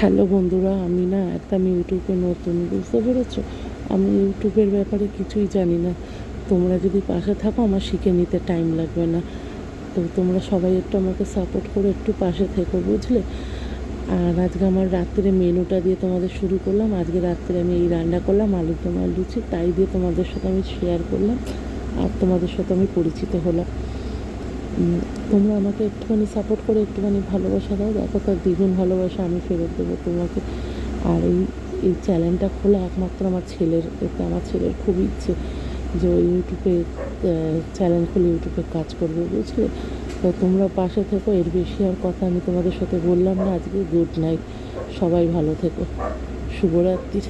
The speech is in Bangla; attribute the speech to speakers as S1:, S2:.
S1: হ্যালো বন্ধুরা, আমি না একদম ইউটিউবে নতুন, বুঝতে পেরেছো? আমি ইউটিউবের ব্যাপারে কিছুই জানি না। তোমরা যদি পাশে থাকো আমার শিখে নিতে টাইম লাগবে না। তো তোমরা সবাই একটু আমাকে সাপোর্ট করে একটু পাশে থেকো, বুঝলে? আর আজকে আমার রাত্রে মেনুটা দিয়ে তোমাদের শুরু করলাম। আজকে রাত্রে আমি এই রান্না করলাম, আলুর দম আর লুচি, তাই দিয়ে তোমাদের সাথে আমি শেয়ার করলাম আর তোমাদের সাথে আমি পরিচিত হলাম। তোমরা আমাকে একটুখানি সাপোর্ট করে একটুখানি ভালোবাসা দাও, দেখো তার দ্বিগুণ ভালোবাসা আমি ফেরত দেবো তোমাকে। আর এই চ্যানেলটা খোলা একমাত্র আমার ছেলের, এতে আমার ছেলের খুব ইচ্ছে যে ওই ইউটিউবে চ্যানেল খুলে ইউটিউবে কাজ করবে, বুঝলে? তো তোমরা পাশে থেকো, এর বেশি আর কথা আমি তোমাদের সাথে বললাম না আজকে। গুড নাইট, সবাই ভালো থেকো, শুভরাত্রির।